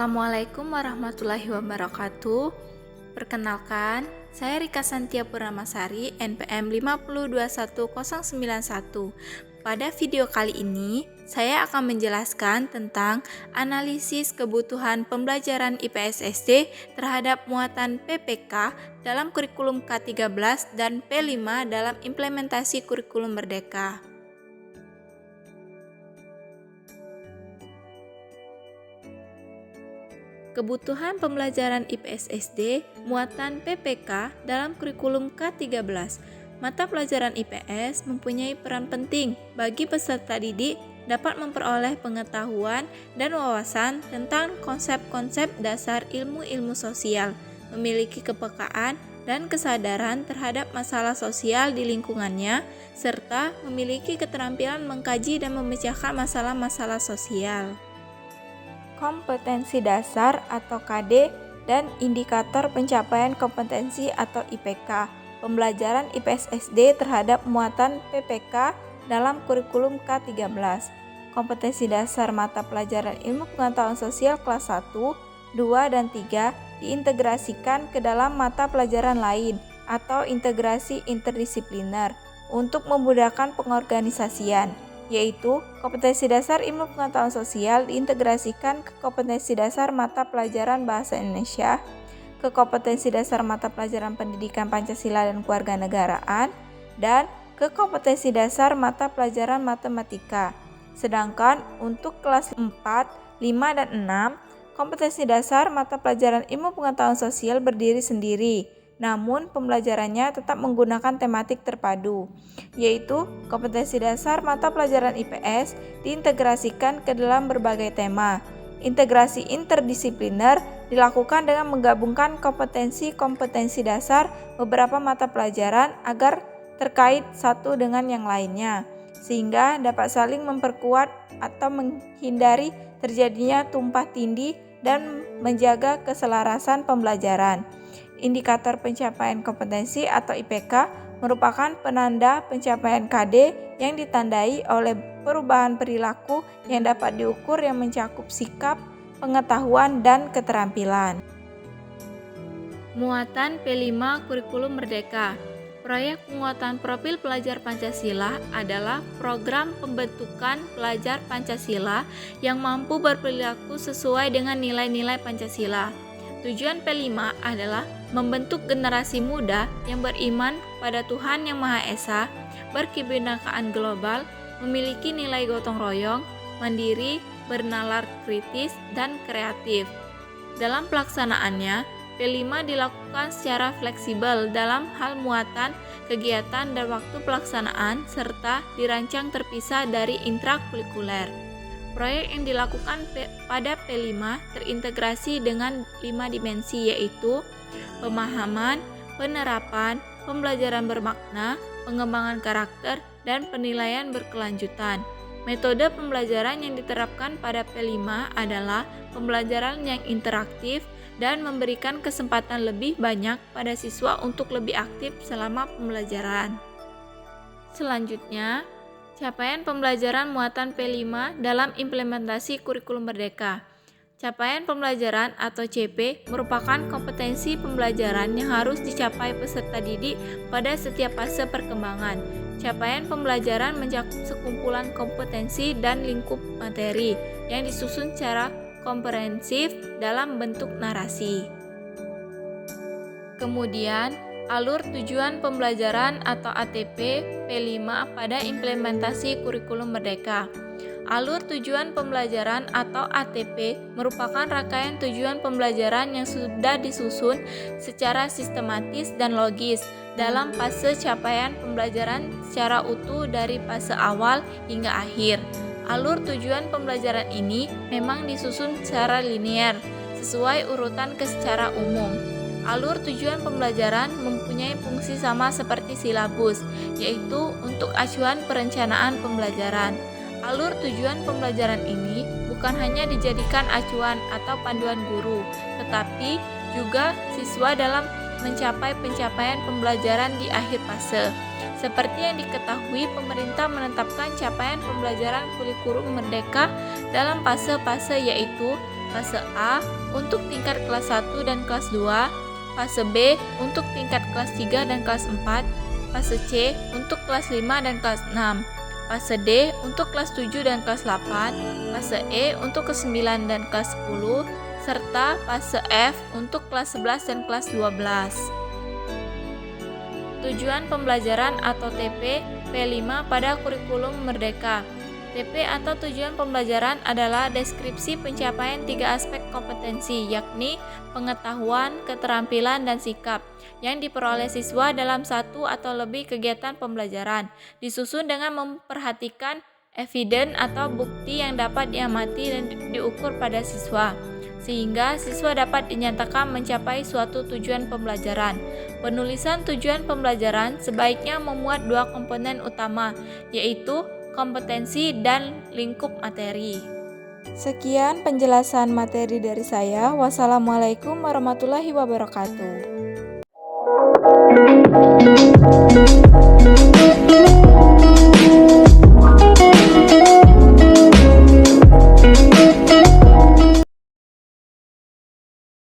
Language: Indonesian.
Assalamualaikum warahmatullahi wabarakatuh. Perkenalkan, saya Rika Santia Purnamasari, NPM 5021091. Pada video kali ini, saya akan menjelaskan tentang analisis kebutuhan pembelajaran IPS SD terhadap muatan PPK dalam kurikulum K13 dan P5 dalam implementasi kurikulum Merdeka. Kebutuhan pembelajaran IPS SD muatan PPK dalam kurikulum K13. Mata pelajaran IPS mempunyai peran penting bagi peserta didik dapat memperoleh pengetahuan dan wawasan tentang konsep-konsep dasar ilmu-ilmu sosial, memiliki kepekaan dan kesadaran terhadap masalah sosial di lingkungannya, serta memiliki keterampilan mengkaji dan memecahkan masalah-masalah sosial. Kompetensi dasar atau KD dan indikator pencapaian kompetensi atau IPK pembelajaran IPS SD terhadap muatan PPK dalam kurikulum K13. Kompetensi dasar mata pelajaran ilmu pengetahuan sosial kelas 1, 2, dan 3 diintegrasikan ke dalam mata pelajaran lain atau integrasi interdisipliner untuk memudahkan pengorganisasian, yaitu kompetensi dasar ilmu pengetahuan sosial diintegrasikan ke kompetensi dasar mata pelajaran bahasa Indonesia, ke kompetensi dasar mata pelajaran pendidikan Pancasila dan Kewarganegaraan, dan ke kompetensi dasar mata pelajaran matematika. Sedangkan untuk kelas 4, 5, dan 6, kompetensi dasar mata pelajaran ilmu pengetahuan sosial berdiri sendiri, namun pembelajarannya tetap menggunakan tematik terpadu, yaitu kompetensi dasar mata pelajaran IPS diintegrasikan ke dalam berbagai tema. Integrasi interdisipliner dilakukan dengan menggabungkan kompetensi-kompetensi dasar beberapa mata pelajaran agar terkait satu dengan yang lainnya, sehingga dapat saling memperkuat atau menghindari terjadinya tumpang tindih dan menjaga keselarasan pembelajaran. Indikator pencapaian kompetensi atau IPK merupakan penanda pencapaian KD yang ditandai oleh perubahan perilaku yang dapat diukur yang mencakup sikap, pengetahuan, dan keterampilan. Muatan P5 Kurikulum Merdeka. Proyek penguatan profil pelajar Pancasila adalah program pembentukan pelajar Pancasila yang mampu berperilaku sesuai dengan nilai-nilai Pancasila. Tujuan P5 adalah membentuk generasi muda yang beriman pada Tuhan Yang Maha Esa, berkebinekaan global, memiliki nilai gotong royong, mandiri, bernalar kritis, dan kreatif. Dalam pelaksanaannya, P5 dilakukan secara fleksibel dalam hal muatan, kegiatan, dan waktu pelaksanaan, serta dirancang terpisah dari intrakurikuler. Proyek yang dilakukan pada P5 terintegrasi dengan 5 dimensi, yaitu pemahaman, penerapan, pembelajaran bermakna, pengembangan karakter, dan penilaian berkelanjutan. Metode pembelajaran yang diterapkan pada P5 adalah pembelajaran yang interaktif dan memberikan kesempatan lebih banyak pada siswa untuk lebih aktif selama pembelajaran. Selanjutnya, capaian pembelajaran muatan P5 dalam implementasi kurikulum Merdeka. Capaian pembelajaran atau CP merupakan kompetensi pembelajaran yang harus dicapai peserta didik pada setiap fase perkembangan. Capaian pembelajaran mencakup sekumpulan kompetensi dan lingkup materi yang disusun secara komprehensif dalam bentuk narasi. Kemudian, alur tujuan pembelajaran atau ATP P5 pada implementasi kurikulum Merdeka. Alur tujuan pembelajaran atau ATP merupakan rangkaian tujuan pembelajaran yang sudah disusun secara sistematis dan logis dalam fase capaian pembelajaran secara utuh dari fase awal hingga akhir. Alur tujuan pembelajaran ini memang disusun secara linear sesuai urutan secara umum. Alur tujuan pembelajaran mempunyai fungsi sama seperti silabus, yaitu untuk acuan perencanaan pembelajaran. Alur tujuan pembelajaran ini bukan hanya dijadikan acuan atau panduan guru, tetapi juga siswa dalam mencapai pencapaian pembelajaran di akhir fase. Seperti yang diketahui, pemerintah menetapkan capaian pembelajaran kurikulum Merdeka dalam fase-fase, yaitu Fase A untuk tingkat kelas 1 dan kelas 2, fase B untuk tingkat kelas 3 dan kelas 4, fase C untuk kelas 5 dan kelas 6, fase D untuk kelas 7 dan kelas 8, fase E untuk kelas 9 dan kelas 10, serta fase F untuk kelas 11 dan kelas 12. Tujuan pembelajaran atau TP P5 pada kurikulum Merdeka. TP atau tujuan pembelajaran adalah deskripsi pencapaian 3 aspek kompetensi, yakni pengetahuan, keterampilan, dan sikap, yang diperoleh siswa dalam satu atau lebih kegiatan pembelajaran, disusun dengan memperhatikan eviden atau bukti yang dapat diamati dan diukur pada siswa, sehingga siswa dapat dinyatakan mencapai suatu tujuan pembelajaran. Penulisan tujuan pembelajaran sebaiknya memuat 2 komponen utama, yaitu kompetensi dan lingkup materi. Sekian penjelasan materi dari saya. Wassalamualaikum warahmatullahi wabarakatuh.